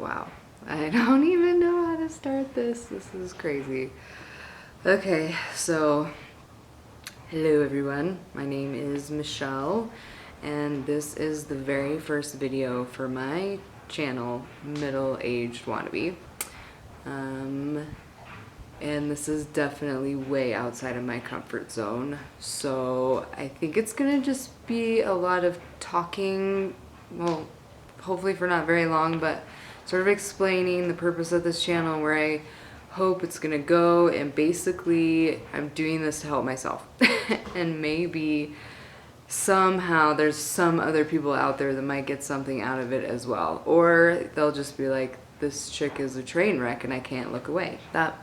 Wow. I don't even know how to start this. This is crazy. Okay, so hello everyone. My name is Michelle, and this is the very first video for my channel, Middle-Aged Wannabe. And this is definitely way outside of my comfort zone. So I think it's gonna just be a lot of talking, well, hopefully for not very long, but sort of explaining the purpose of this channel, where I hope it's gonna go, and basically I'm doing this to help myself. And maybe somehow there's some other people out there that might get something out of it as well. Or they'll just be like, this chick is a train wreck and I can't look away. That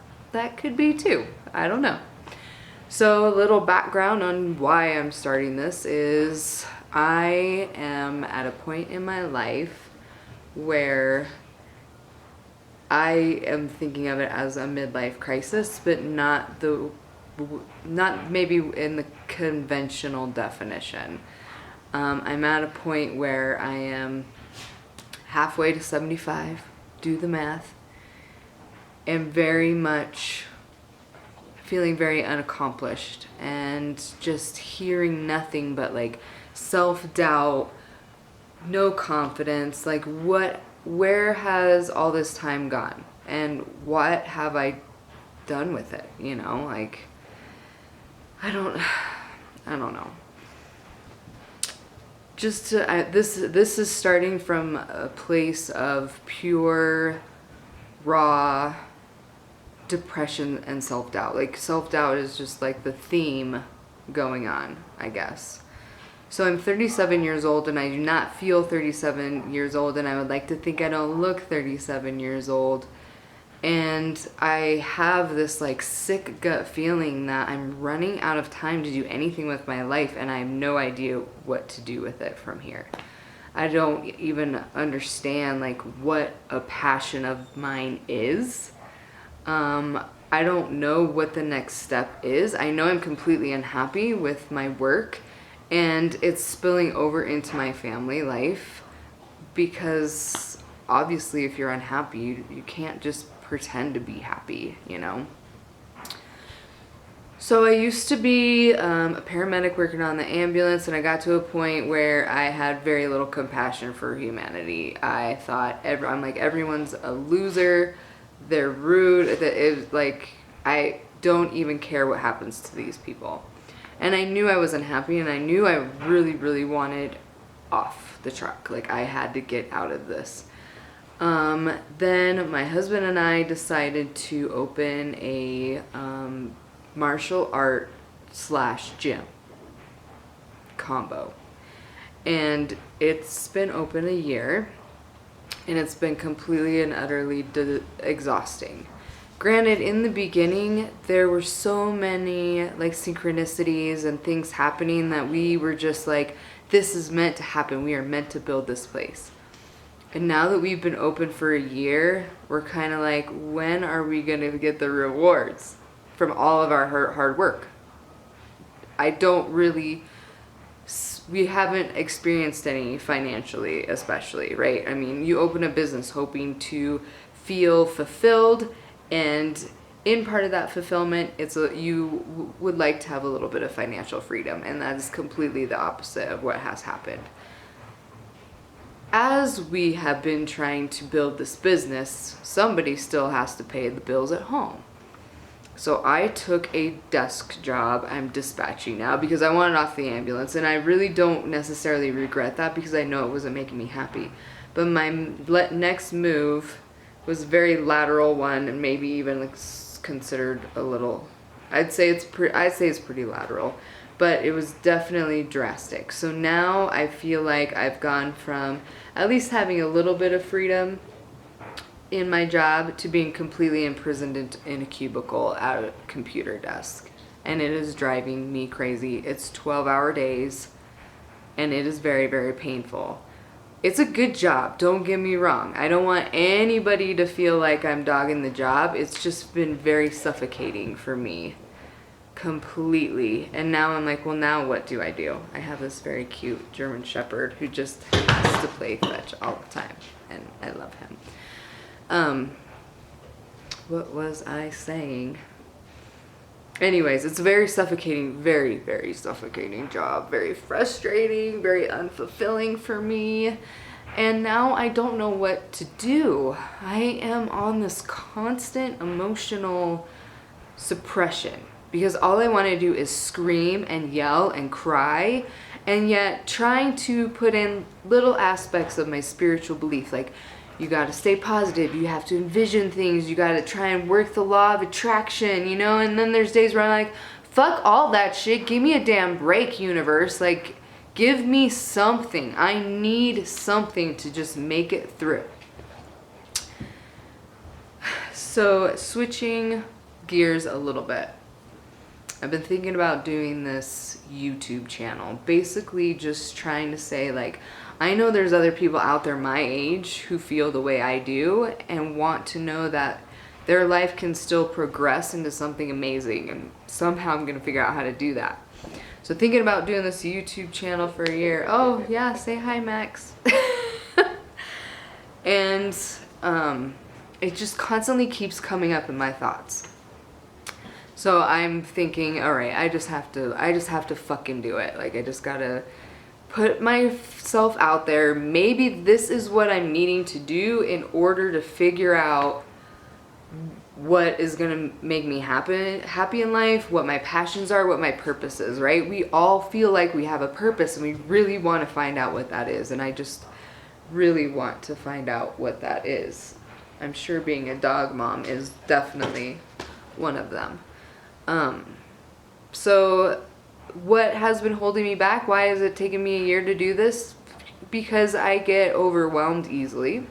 could be too. I don't know. So a little background on why I'm starting this is I am at a point in my life where I am thinking of it as a midlife crisis, but not maybe in the conventional definition. I'm at a point where I am halfway to 75, do the math, and very much feeling very unaccomplished and just hearing nothing but like self-doubt, no confidence, like where has all this time gone and what have I done with it, you know? Like I don't know. Just this is starting from a place of pure raw depression and self-doubt. Like self-doubt is just like the theme going on, I guess. So I'm 37 years old and I do not feel 37 years old, and I would like to think I don't look 37 years old. And I have this like sick gut feeling that I'm running out of time to do anything with my life, and I have no idea what to do with it from here. I don't even understand like what a passion of mine is. I don't know what the next step is. I know I'm completely unhappy with my work, and it's spilling over into my family life, because obviously if you're unhappy, you can't just pretend to be happy, you know? So I used to be a paramedic working on the ambulance, and I got to a point where I had very little compassion for humanity. I thought I'm like, everyone's a loser, they're rude, it, like I don't even care what happens to these people. And I knew I was unhappy, and I knew I really, really wanted off the truck. Like I had to get out of this. Then my husband and I decided to open a martial art / gym combo, and it's been open a year, and it's been completely and utterly exhausting. Granted, in the beginning there were so many like synchronicities and things happening that we were just like, this is meant to happen, we are meant to build this place. And now that we've been open for a year, we're kind of like, when are we going to get the rewards from all of our hard work? We haven't experienced any financially, especially, right? I mean, you open a business hoping to feel fulfilled, and in part of that fulfillment, you would like to have a little bit of financial freedom, and that is completely the opposite of what has happened. As we have been trying to build this business, somebody still has to pay the bills at home. So I took a desk job. I'm dispatching now because I wanted off the ambulance, and I really don't necessarily regret that because I know it wasn't making me happy. But my next move was a very lateral one, and maybe even like considered a little, I'd say it's pretty lateral, but it was definitely drastic. So now I feel like I've gone from at least having a little bit of freedom in my job to being completely imprisoned in a cubicle at a computer desk. And it is driving me crazy. It's 12-hour days, and it is very, very painful. It's a good job, don't get me wrong. I don't want anybody to feel like I'm dogging the job. It's just been very suffocating for me. Completely. And now I'm like, well, now what do I do? I have this very cute German Shepherd who just has to play fetch all the time, and I love him. What was I saying? Anyways, it's a very suffocating, very, very suffocating job. Very frustrating, very unfulfilling for me. And now I don't know what to do. I am on this constant emotional suppression because all I want to do is scream and yell and cry, and yet trying to put in little aspects of my spiritual belief, like you got to stay positive, you have to envision things, you got to try and work the law of attraction, you know. And then there's days where I'm like, fuck all that shit, give me a damn break, universe. Like, give me something. I need something to just make it through. So switching gears a little bit, I've been thinking about doing this YouTube channel, basically just trying to say, like, I know there's other people out there my age who feel the way I do and want to know that their life can still progress into something amazing, and somehow I'm gonna figure out how to do that. So thinking about doing this YouTube channel for a year. Oh yeah, say hi, Max. And it just constantly keeps coming up in my thoughts. So I'm thinking, all right, I just have to fucking do it. Like, I just gotta put myself out there. Maybe this is what I'm needing to do in order to figure out what is gonna make me happy in life, what my passions are, what my purpose is, right? We all feel like we have a purpose and we really want to find out what that is. And I just really want to find out what that is. I'm sure being a dog mom is definitely one of them. So what has been holding me back? Why has it taken me a year to do this? Because I get overwhelmed easily.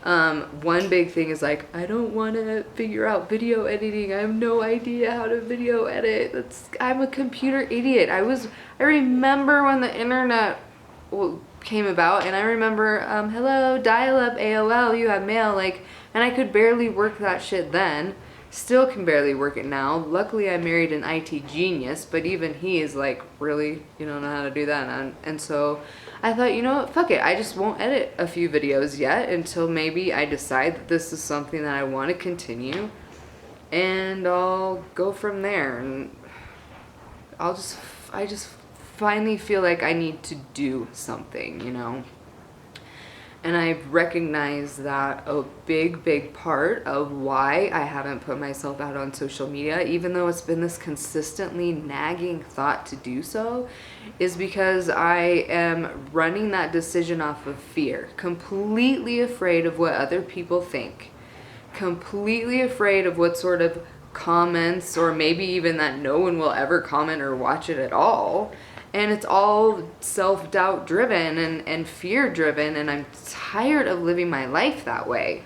One big thing is, like, I don't want to figure out video editing. I have no idea how to video edit. I'm a computer idiot. I remember when the internet came about, and I remember, hello, dial-up AOL, you have mail, like, and I could barely work that shit then. Still can barely work it now. Luckily, I married an IT genius, but even he is like, really? You don't know how to do that? And so I thought, you know what, fuck it. I just won't edit a few videos yet until maybe I decide that this is something that I want to continue, and I'll go from there. And I just finally feel like I need to do something, you know? And I've recognized that a big part of why I haven't put myself out on social media, even though it's been this consistently nagging thought to do so, is because I am running that decision off of fear. Completely afraid of what other people think. Completely afraid of what sort of comments, or maybe even that no one will ever comment or watch it at all. And it's all self-doubt driven and fear driven, and I'm tired of living my life that way.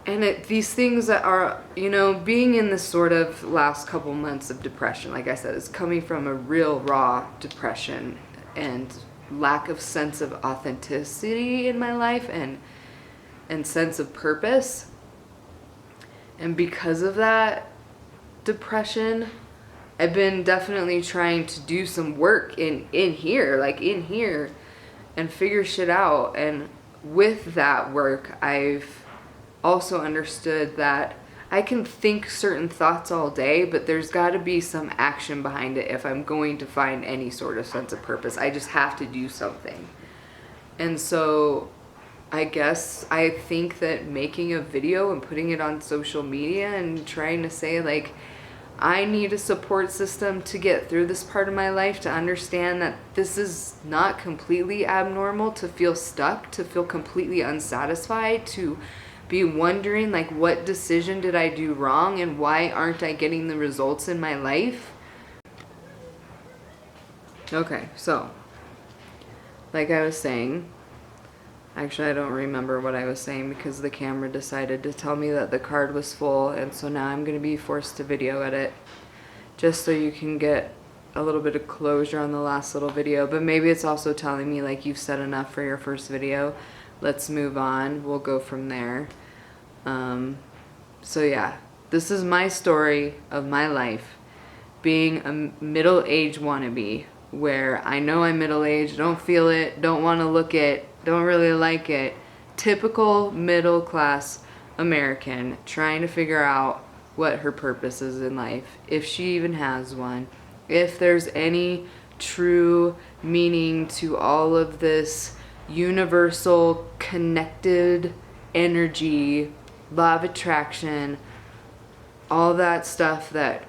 And these things that are, you know, being in this sort of last couple months of depression, like I said, is coming from a real raw depression and lack of sense of authenticity in my life and sense of purpose. And because of that depression, I've been definitely trying to do some work in here, and figure shit out. And with that work, I've also understood that I can think certain thoughts all day, but there's got to be some action behind it if I'm going to find any sort of sense of purpose. I just have to do something. And so I guess I think that making a video and putting it on social media and trying to say, like, I need a support system to get through this part of my life, to understand that this is not completely abnormal, to feel stuck, to feel completely unsatisfied, to be wondering, like, what decision did I do wrong and why aren't I getting the results in my life? Okay, so, like I was saying, actually I don't remember what I was saying because the camera decided to tell me that the card was full, and so now I'm going to be forced to video edit just so you can get a little bit of closure on the last little video. But maybe it's also telling me, like, you've said enough for your first video, let's move on, we'll go from there. So yeah, this is my story of my life, being a middle-aged wannabe, where I know I'm middle-aged, don't feel it, don't want to look it, don't really like it, typical middle class American trying to figure out what her purpose is in life, if she even has one, if there's any true meaning to all of this universal connected energy, law of attraction, all that stuff that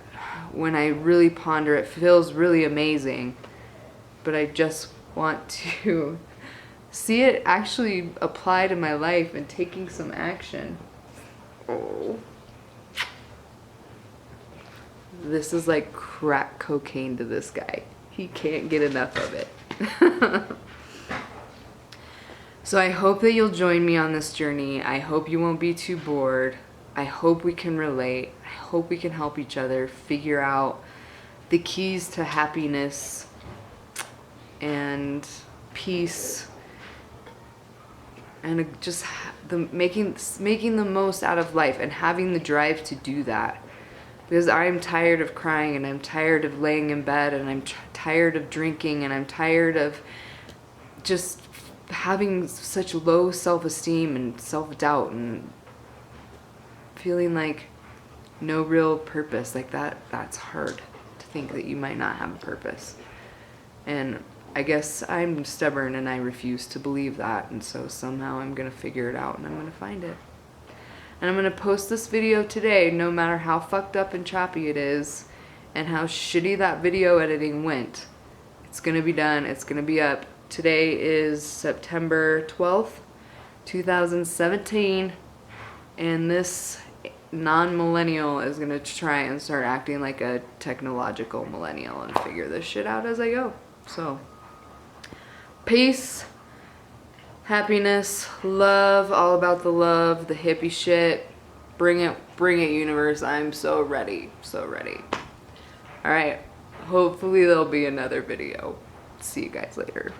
when I really ponder it feels really amazing, but I just want to see it actually apply to my life and taking some action. Oh. This is like crack cocaine to this guy. He can't get enough of it. So I hope that you'll join me on this journey. I hope you won't be too bored. I hope we can relate. I hope we can help each other figure out the keys to happiness and peace, and just making the most out of life and having the drive to do that. Because I'm tired of crying, and I'm tired of laying in bed, and I'm tired of drinking, and I'm tired of just having such low self-esteem and self-doubt and feeling like no real purpose. Like that's hard to think that you might not have a purpose. And I guess I'm stubborn and I refuse to believe that, and so somehow I'm gonna figure it out and I'm gonna find it. And I'm gonna post this video today, no matter how fucked up and choppy it is and how shitty that video editing went. It's gonna be done, it's gonna be up. Today is September 12th, 2017, and this non-millennial is gonna try and start acting like a technological millennial and figure this shit out as I go. So, peace, happiness, love, all about the love, the hippie shit. Bring it, universe. I'm so ready, so ready. All right, hopefully there'll be another video. See you guys later.